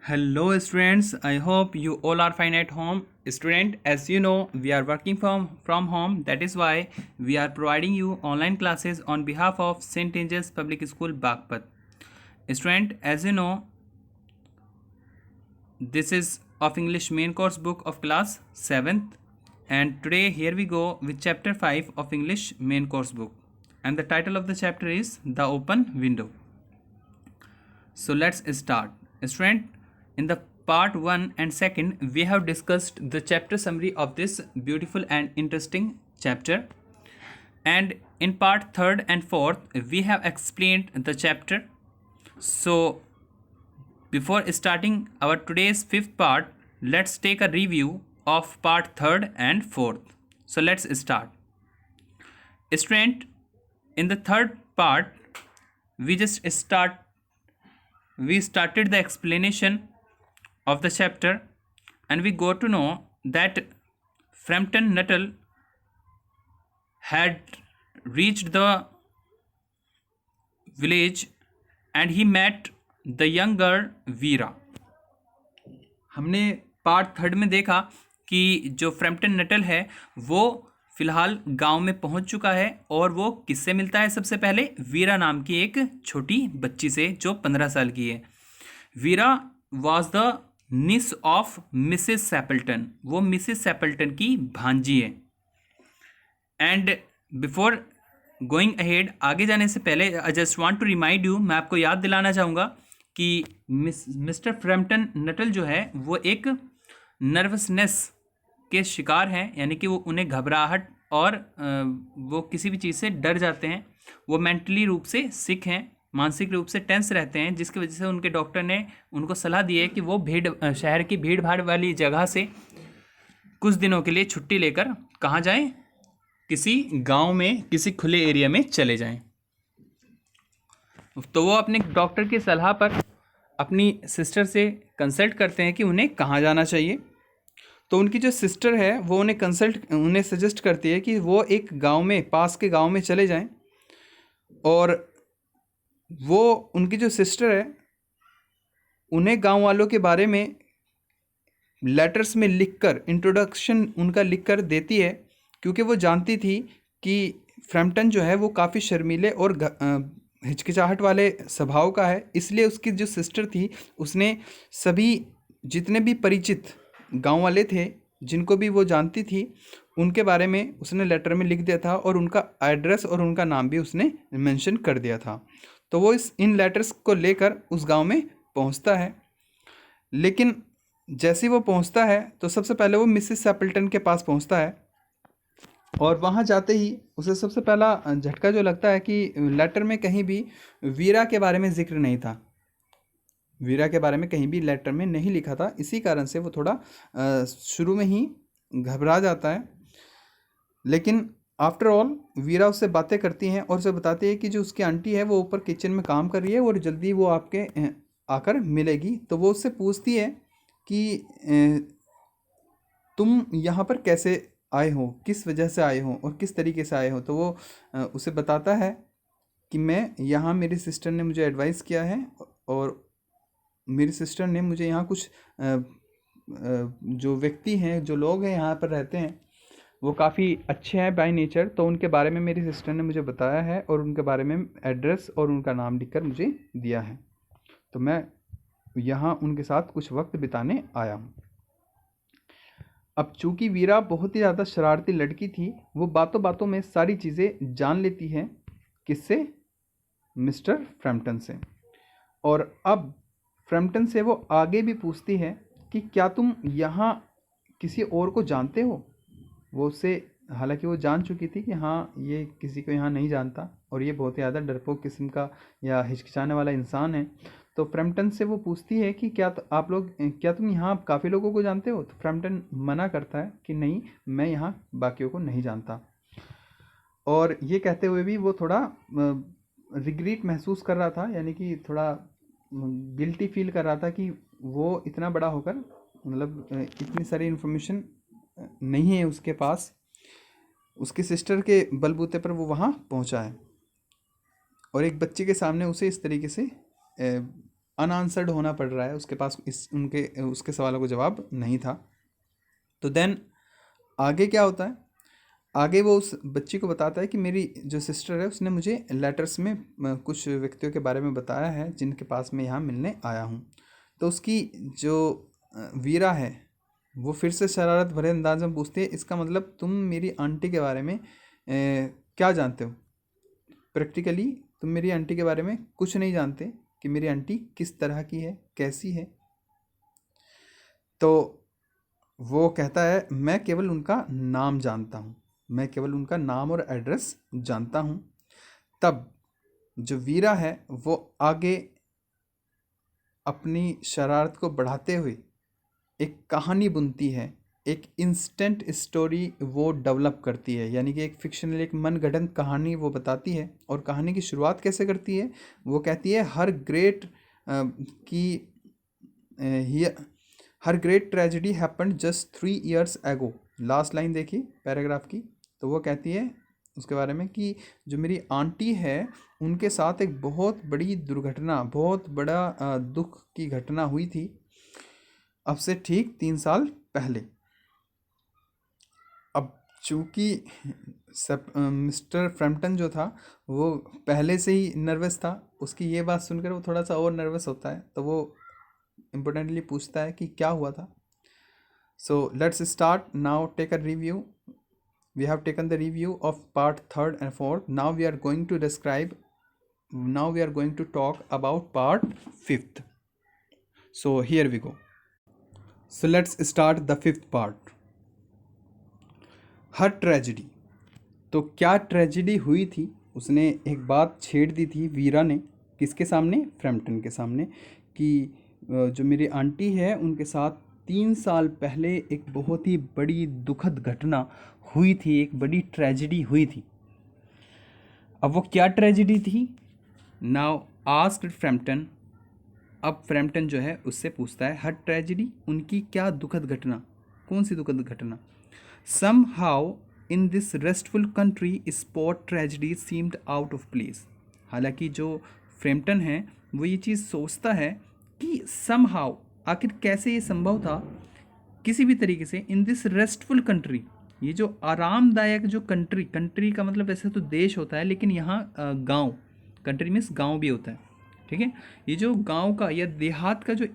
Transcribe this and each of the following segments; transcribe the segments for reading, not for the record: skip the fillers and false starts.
Hello students, I hope you all are fine at home. Student, as you know, we are working from home. That is why we are providing you online classes on behalf of St. Angel's Public School, Bagpat. Student, as you know, this is of English main course book of class 7th, and today here we go with chapter 5 of English main course book, and the title of the chapter is The Open Window. So let's start. Student, in the part 1 and 2nd, we have discussed the chapter summary of this beautiful and interesting chapter. And in part 3rd and 4th, we have explained the chapter. So before starting our today's 5th part, let's take a review of part 3rd and 4th. So let's start. Student, in the 3rd part, we started the explanation of the chapter, and we got to know that Frampton Nuttall had reached the village and he met the young girl वीरा. हमने part 3rd में देखा कि जो Frampton Nuttall है वो फिलहाल गांव में पहुंच चुका है और वो किससे मिलता है सबसे पहले? वीरा नाम की एक छोटी बच्ची से जो 15 साल की है. वीरा वॉज द निस ऑफ मिसेस सैपल्टन. वो मिसेस सैपल्टन की भांजी है. एंड बिफोर गोइंग अहेड, आगे जाने से पहले, I just want to remind you, मैं आपको याद दिलाना चाहूँगा कि मिस्टर फ्रैम्पटन नटल जो है वो एक नर्वसनेस के शिकार हैं, यानी कि वो उन्हें घबराहट और वो किसी भी चीज़ से डर जाते हैं. वो मेंटली रूप से सिक हैं, मानसिक रूप से टेंस रहते हैं, जिसकी वजह से उनके डॉक्टर ने उनको सलाह दी है कि वो शहर की भीड़ भाड़ वाली जगह से कुछ दिनों के लिए छुट्टी लेकर कहाँ जाएं? किसी गांव में, किसी खुले एरिया में चले जाएं. तो वो अपने डॉक्टर की सलाह पर अपनी सिस्टर से कंसल्ट करते हैं कि उन्हें कहाँ जाना चाहिए. तो उनकी जो सिस्टर है वो उन्हें सजेस्ट करती है कि वो एक गांव में, पास के गांव में चले जाएं. और वो उनकी जो सिस्टर है उन्हें गांव वालों के बारे में लेटर्स में लिखकर, इंट्रोडक्शन उनका लिखकर देती है, क्योंकि वो जानती थी कि फ्रैम्पटन जो है वो काफ़ी शर्मीले और हिचकिचाहट वाले स्वभाव का है. इसलिए उसकी जो सिस्टर थी उसने सभी जितने भी परिचित गांव वाले थे जिनको भी वो जानती थी उनके बारे में उसने लेटर में लिख दिया था, और उनका एड्रेस और उनका नाम भी उसने मेंशन कर दिया था. तो वो इन लेटर्स को लेकर उस गांव में पहुंचता है. लेकिन जैसे ही वो पहुंचता है तो सबसे पहले वो मिसेस सैपल्टन के पास पहुंचता है, और वहां जाते ही उसे सबसे पहला झटका जो लगता है कि लेटर में कहीं भी वीरा के बारे में जिक्र नहीं था. वीरा के बारे में कहीं भी लेटर में नहीं लिखा था. इसी कारण से वो थोड़ा शुरू में ही घबरा जाता है. लेकिन आफ्टर ऑल वीरा उससे बातें करती हैं और उसे बताती है कि जो उसकी आंटी है वो ऊपर किचन में काम कर रही है और जल्दी वो आपके आकर मिलेगी. तो वो उससे पूछती है कि तुम यहाँ पर कैसे आए हो, किस वजह से आए हो और किस तरीके से आए हो. तो वो उसे बताता है कि मैं यहाँ, मेरी सिस्टर ने मुझे एडवाइस किया है और मेरी सिस्टर ने मुझे यहाँ कुछ जो व्यक्ति हैं, जो लोग हैं यहाँ पर रहते हैं, वो काफ़ी अच्छे हैं बाय नेचर. तो उनके बारे में मेरी सिस्टर ने मुझे बताया है और उनके बारे में एड्रेस और उनका नाम लिखकर मुझे दिया है. तो मैं यहाँ उनके साथ कुछ वक्त बिताने आया हूँ. अब चूंकि वीरा बहुत ही ज़्यादा शरारती लड़की थी, वो बातों बातों में सारी चीज़ें जान लेती है. किससे? मिस्टर फ्रैम्पटन से. और अब फ्रैम्पटन से वो आगे भी पूछती है कि क्या तुम यहाँ किसी और को जानते हो. वो उससे, हालांकि वो जान चुकी थी कि हाँ ये किसी को यहाँ नहीं जानता और ये बहुत ही ज़्यादा डरपोक किस्म का या हिचकिचाने वाला इंसान है. तो फ्रैम्पटन से वो पूछती है कि क्या तुम यहाँ काफ़ी लोगों को जानते हो. तो फ्रैम्पटन मना करता है कि नहीं, मैं यहाँ बाकियों को नहीं जानता. और ये कहते हुए भी वो थोड़ा रिग्रेट महसूस कर रहा था, यानी कि थोड़ा गिल्टी फील कर रहा था कि वो इतना बड़ा होकर, मतलब इतनी सारी इन्फॉर्मेशन नहीं है उसके पास. उसकी सिस्टर के बलबूते पर वो वहाँ पहुँचा है और एक बच्चे के सामने उसे इस तरीके से अनआंसर्ड होना पड़ रहा है, उसके पास उसके सवालों का जवाब नहीं था। तो देन आगे क्या होता है, आगे वो उस बच्ची को बताता है कि मेरी जो सिस्टर है उसने मुझे लेटर्स में कुछ व्यक्तियों के बारे में बताया है जिनके पास मैं यहाँ मिलने आया हूँ। तो उसकी जो वीरा है वो फिर से शरारत भरे अंदाज में पूछती है, इसका मतलब तुम मेरी आंटी के बारे में क्या जानते हो? प्रैक्टिकली तुम मेरी आंटी के बारे में कुछ नहीं जानते कि मेरी आंटी किस तरह की है, कैसी है। तो वो कहता है मैं केवल उनका नाम जानता हूँ, मैं केवल उनका नाम और एड्रेस जानता हूँ। तब जो वीरा है वो आगे अपनी शरारत को बढ़ाते हुए एक कहानी बुनती है, एक इंस्टेंट स्टोरी वो डेवलप करती है, यानी कि एक फिक्शनल, एक मनगढ़ंत कहानी वो बताती है। और कहानी की शुरुआत कैसे करती है, वो कहती है की her great tragedy happened just 3 years ago. Last line देखिए पैराग्राफ की। तो वो कहती है उसके बारे में कि जो मेरी आंटी है उनके साथ एक बहुत बड़ी दुर्घटना, बहुत बड़ा दुख की घटना हुई थी अब से ठीक 3 साल पहले। अब चूंकि मिस्टर फ्रैम्पटन जो था वो पहले से ही नर्वस था, उसकी ये बात सुनकर वो थोड़ा सा और नर्वस होता है। तो वो इम्पोर्टेंटली पूछता है कि क्या हुआ था। So let's start now, take a review. We have taken the review of part 3rd and 4th. Now we are going to talk about part 5th. So here we go. So let's start the 5th part. Her tragedy. तो क्या tragedy हुई थी? उसने एक बात छेड़ दी थी वीरा ने, किसके सामने? फ्रैम्पटन के सामने, कि जो मेरी आंटी है उनके साथ 3 साल पहले एक बहुत ही बड़ी दुखद घटना हुई थी, एक बड़ी ट्रेजिडी हुई थी। अब वो क्या ट्रेजिडी थी? Now asked Frampton. अब फ्रैम्पटन जो है उससे पूछता है हर ट्रेजिडी, उनकी क्या दुखद घटना, कौन सी दुखद घटना? Somehow in this restful country spot tragedy seemed out of place. हालांकि जो फ्रैम्पटन है वो ये चीज़ सोचता है कि सम हाउ, आखिर कैसे ये संभव था किसी भी तरीके से, इन दिस रेस्टफुल कंट्री, ये जो आरामदायक जो कंट्री का मतलब वैसे तो देश होता है, लेकिन यहाँ गांव, कंट्री मीन्स गांव भी होता है, ठीक है। ये जो गांव का या देहात का जो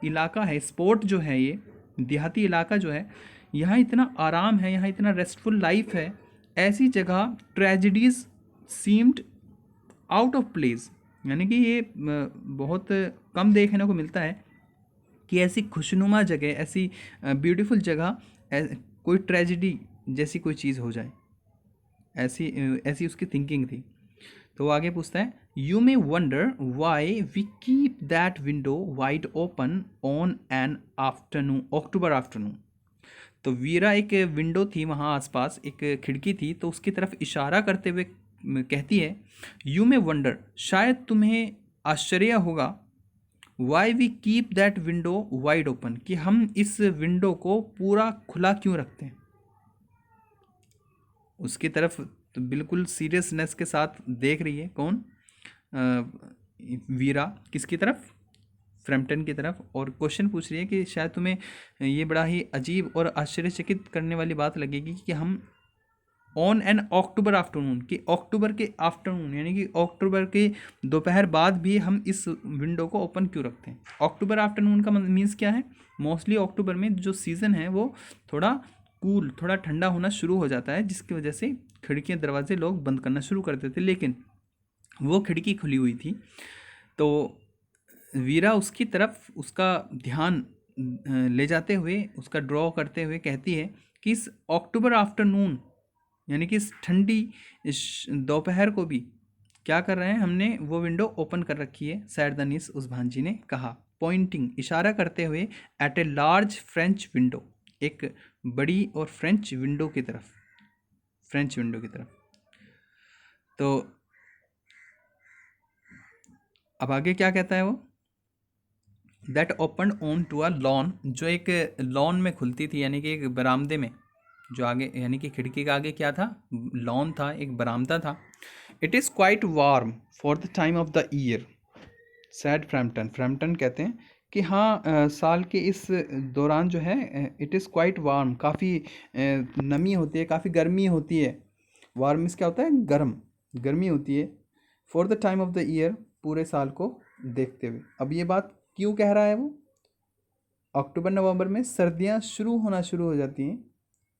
इलाका है, स्पॉट जो है, ये देहाती इलाका जो है, यहाँ इतना आराम है, यहाँ इतना रेस्टफुल लाइफ है, ऐसी जगह tragedies seemed out of place, यानी कि ये बहुत कम देखने को मिलता है कि ऐसी खुशनुमा जगह, ऐसी ब्यूटीफुल जगह कोई ट्रेजिडी जैसी कोई चीज़ हो जाए, ऐसी उसकी थिंकिंग थी। तो वो आगे पूछता है you may wonder why we keep that window wide open on an afternoon, October afternoon. तो वीरा एक विंडो थी वहाँ आसपास, एक खिड़की थी, तो उसकी तरफ इशारा करते हुए कहती है यू मे वंडर, शायद तुम्हें आश्चर्य होगा, why we keep that window wide open, कि हम इस विंडो को पूरा खुला क्यों रखते हैं। उसकी तरफ तो बिल्कुल सीरियसनेस के साथ देख रही है कौन? वीरा। किसकी तरफ? फ्रैम्पटन की तरफ। और क्वेश्चन पूछ रही है कि शायद तुम्हें ये बड़ा ही अजीब और आश्चर्यचकित करने वाली बात लगेगी कि हम ऑन एन अक्टूबर आफ्टरनून, कि अक्टूबर के आफ्टरनून यानी कि अक्टूबर के दोपहर बाद भी हम इस विंडो को ओपन क्यों रखते हैं। अक्टूबर आफ्टरनून का मीन्स क्या है? मोस्टली अक्टूबर में जो सीज़न है वो थोड़ा कूल, थोड़ा ठंडा होना शुरू हो जाता है, जिसकी वजह से खिड़कियाँ दरवाजे लोग बंद करना शुरू कर देते, लेकिन वो खिड़की खुली हुई थी। तो वीरा उसकी तरफ उसका ध्यान ले जाते हुए, उसका ड्रॉ करते हुए कहती है कि इस अक्टूबर आफ्टरनून यानी कि इस ठंडी दोपहर को भी क्या कर रहे हैं, हमने वो विंडो ओपन कर रखी है, सैरदानिस उस भांजी ने कहा, पॉइंटिंग, इशारा करते हुए, at a large French window, एक बड़ी और फ्रेंच विंडो की तरफ, फ्रेंच विंडो की तरफ। तो अब आगे क्या कहता है वो? That open on to a lawn, जो एक लॉन में खुलती थी, यानी कि एक बरामदे में, जो आगे यानी कि खिड़की का आगे क्या था? लॉन था, एक बरामदा था। It is quite warm for the time of the year, sad Frampton, Frampton कहते हैं कि हाँ साल के इस दौरान जो है इट इज़ क्वाइट वार्म, काफ़ी नमी होती है, काफ़ी गर्मी होती है। वार्म मीन्स क्या होता है, गर्म, गर्मी होती है। For the time of the year, पूरे साल को देखते हुए। अब ये बात क्यों कह रहा है वो? अक्टूबर नवंबर में सर्दियाँ शुरू हो जाती हैं,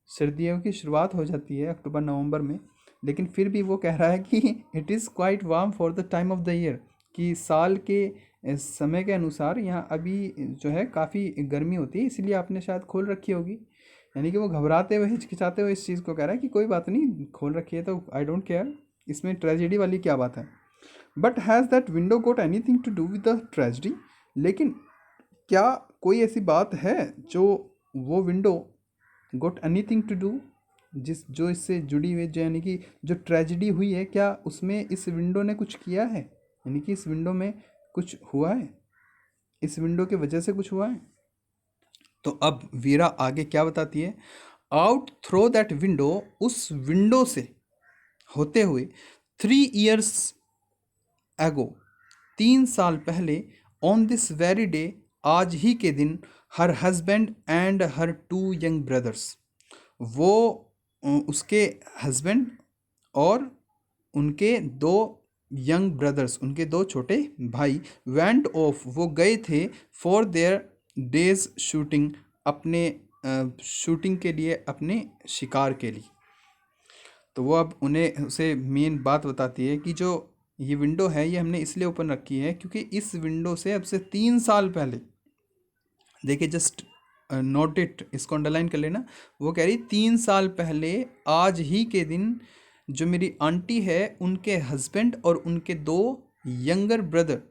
सर्दियों की शुरुआत हो जाती है अक्टूबर नवंबर में, लेकिन फिर भी वो कह रहा है कि it is quite warm for the time of the year, कि साल के समय के अनुसार यहाँ अभी जो है काफ़ी गर्मी होती है, इसलिए आपने शायद खोल रखी होगी। यानी कि वो घबराते हुए, हिचकिचाते हुए इस चीज़ को कह रहा है कि कोई बात नहीं, खोल रखी है तो आई डोंट केयर, इसमें ट्रेजेडी वाली क्या बात है। But has that window got anything to do with the tragedy? लेकिन क्या कोई ऐसी बात है जो वो window got anything to do, जो इससे जुड़ी हुई, जो यानी कि जो ट्रेजिडी हुई है, क्या उसमें इस विंडो ने कुछ किया है? यानी कि इस विंडो में कुछ हुआ है, इस विंडो की वजह से कुछ हुआ है। तो अब वीरा आगे क्या बताती है? आउट थ्रो दैट विंडो, उस विंडो से होते हुए, 3 years एगो, 3 साल पहले, ऑन दिस वेरी डे, आज ही के दिन, her husband and her 2 young brothers, वो उसके हस्बैंड और उनके 2 young brothers, उनके 2 छोटे भाई, वेंट ऑफ, वो गए थे, फॉर देयर डेज शूटिंग, अपने शूटिंग के लिए, अपने शिकार के लिए। तो वो अब उन्हें उसे मेन बात बताती है कि जो ये विंडो है ये हमने इसलिए ओपन रखी है क्योंकि इस विंडो से अब से 3 साल पहले, देखिए जस्ट नोट इट, इसको अंडरलाइन कर लेना। वो कह रही 3 साल पहले आज ही के दिन जो मेरी आंटी है, उनके हस्बैंड और उनके 2 younger ब्रदर,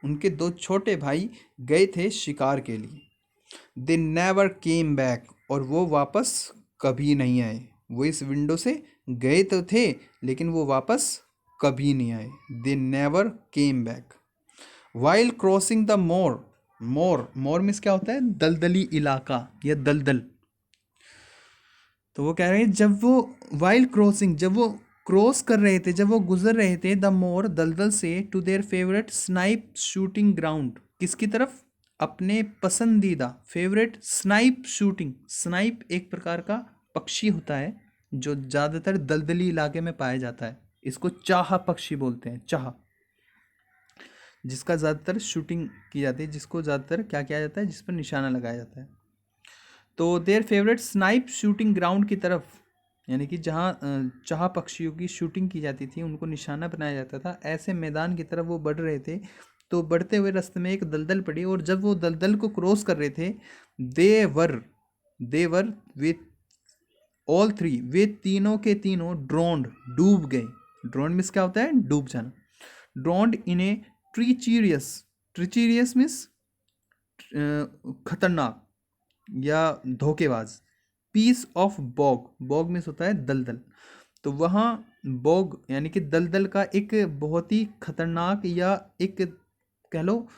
उनके 2 छोटे भाई गए थे शिकार के लिए। दे नेवर केम बैक, और वो वापस कभी नहीं आए। वो इस विंडो से गए तो थे लेकिन वो वापस कभी नहीं आए। They never came back. While crossing the more, more means क्या होता है? दलदली इलाका या दलदल। तो वो कह रहे हैं जब वो वाइल क्रॉसिंग, जब वो क्रॉस कर रहे थे, जब वो गुजर रहे थे द मोर, दलदल से, to their favourite snipe shooting ground, किसकी तरफ? अपने पसंदीदा, फेवरेट स्नाइप शूटिंग, स्नाइप एक प्रकार का पक्षी होता है जो ज़्यादातर दलदली इलाके में पाया जाता है। इसको चाह पक्षी बोलते हैं, चाह, जिसका ज़्यादातर शूटिंग की जाती है, जिसको ज़्यादातर क्या किया जाता है, जिस पर निशाना लगाया जाता है। तो there favourite snipe shooting ground की तरफ, यानी कि जहाँ चाह पक्षियों की शूटिंग की जाती थी, उनको निशाना बनाया जाता था, ऐसे मैदान की तरफ वो बढ़ रहे थे। तो बढ़ते हुए रास्ते में एक दलदल पड़ी, और जब वो दलदल को क्रॉस कर रहे थे, देवर वे ऑल थ्री, वे तीनों के तीनों ड्रोन्ड, डूब गए। ड्रोन्ड मीन्स क्या होता है? डूब जाना। ड्रोन्ड इन ए ट्रीचीरियस मीन्स खतरनाक या धोखेबाज, piece of bog, bog means होता है दलदल। तो वहाँ बॉग यानी कि दलदल का एक बहुत ही खतरनाक, या एक कह लो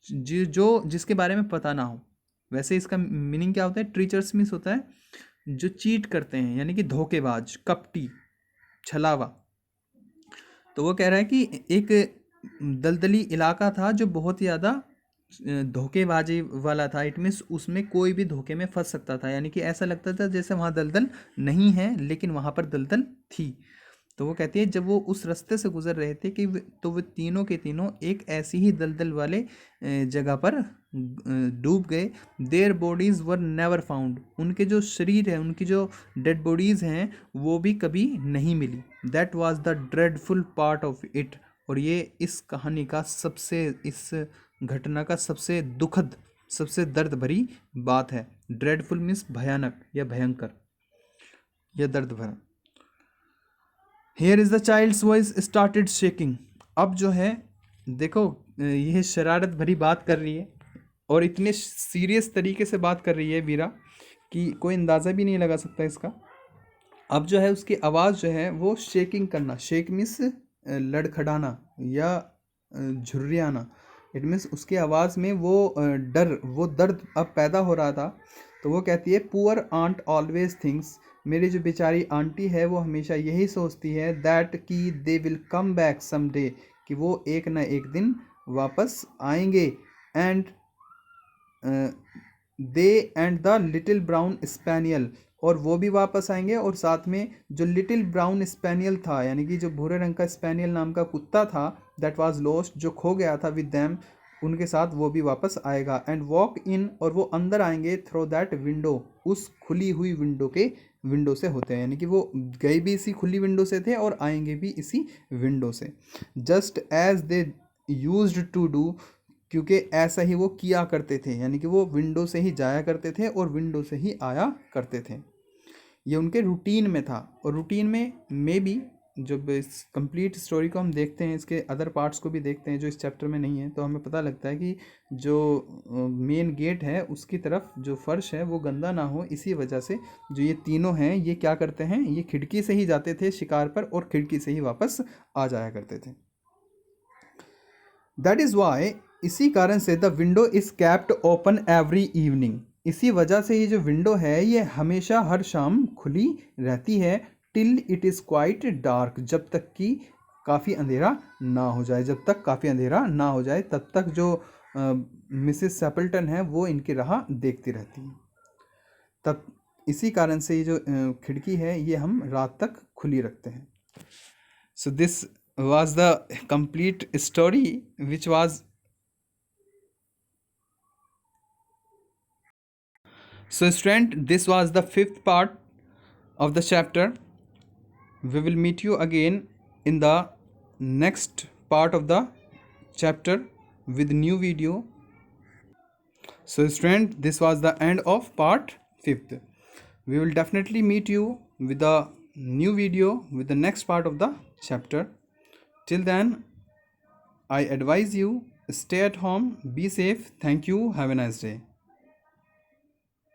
जो जिसके बारे में पता ना हो। वैसे इसका मीनिंग क्या होता है? ट्रीचर्स मीन्स होता है जो चीट करते हैं, यानी कि धोखेबाज, कपटी, छलावा। तो वो कह रहा है कि एक दलदली इलाका था जो बहुत ही ज़्यादा धोखेबाजी वाला था। इट मीन्स उसमें कोई भी धोखे में फंस सकता था, यानी कि ऐसा लगता था जैसे वहाँ दलदल नहीं है लेकिन वहाँ पर दलदल थी। तो वो कहती है जब वो उस रास्ते से गुजर रहे थे कि तो वो तीनों के तीनों एक ऐसी ही दलदल वाले जगह पर डूब गए। Their bodies were never found, उनके जो शरीर है, उनकी जो डेड बॉडीज़ हैं, वो भी कभी नहीं मिली। That was the dreadful part of it, और ये इस कहानी का सबसे, इस घटना का सबसे दुखद, सबसे दर्द भरी बात है। ड्रेडफुल मीन्स भयानक या भयंकर या दर्द भरा। Here is the child's voice started shaking. अब जो है देखो यह शरारत भरी बात कर रही है और इतने सीरियस तरीके से बात कर रही है वीरा कि कोई अंदाज़ा भी नहीं लगा सकता इसका। अब जो है उसकी आवाज़ जो है वो शेकिंग करना, शेक मीन्स लड़खड़ाना या झुर्रियाना। इट मीन्स उसकी आवाज़ में वो डर, वो दर्द अब पैदा हो रहा था। तो वो कहती है पुअर आंट ऑलवेज थिंग्स, मेरी जो बेचारी आंटी है वो हमेशा यही सोचती है दैट कि they will come back some day, कि वो एक ना एक दिन वापस आएंगे। And they and the little brown spaniel, और वो भी वापस आएंगे, और साथ में जो लिटिल ब्राउन स्पैनियल था, यानी कि जो भूरे रंग का स्पैनियल नाम का कुत्ता था, दैट वाज लॉस्ट, जो खो गया था, विद दैम, उनके साथ वो भी वापस आएगा। एंड वॉक इन, और वो अंदर आएंगे, थ्रू दैट विंडो, उस खुली हुई विंडो से होते हैं, यानी कि वो गए भी इसी खुली विंडो से थे और आएंगे भी इसी विंडो से। Just as they used to do, क्योंकि ऐसा ही वो किया करते थे, यानी कि वो विंडो से ही जाया करते थे और विंडो से ही आया करते थे। ये उनके रूटीन में था। और रूटीन में मे बी जब इस कंप्लीट स्टोरी को हम देखते हैं, इसके अदर पार्ट्स को भी देखते हैं जो इस चैप्टर में नहीं है, तो हमें पता लगता है कि जो मेन गेट है उसकी तरफ जो फर्श है वो गंदा ना हो, इसी वजह से जो ये तीनों हैं ये क्या करते हैं, ये खिड़की से ही जाते थे शिकार पर और खिड़की से ही वापस आ जाया करते थे। दैट इज़ वाई, इसी कारण से the window is kept open every evening, इसी वजह से ये जो विंडो है ये हमेशा हर शाम खुली रहती है। Till it is quite dark, जब तक कि काफ़ी अंधेरा ना हो जाए, जब तक काफ़ी अंधेरा ना हो जाए तब तक जो मिसेस सेपल्टन है वो इनकी राह देखती रहती है। तब इसी कारण से ये जो खिड़की है ये हम रात तक खुली रखते हैं। So this was the complete story which was so student, this was the 5th part of the chapter. We will meet you again in the next part of the chapter with new video. So student, this was the end of part 5th. We will definitely meet you with a new video with the next part of the chapter. Till then, I advise you, stay at home, be safe. Thank you. Have a nice day.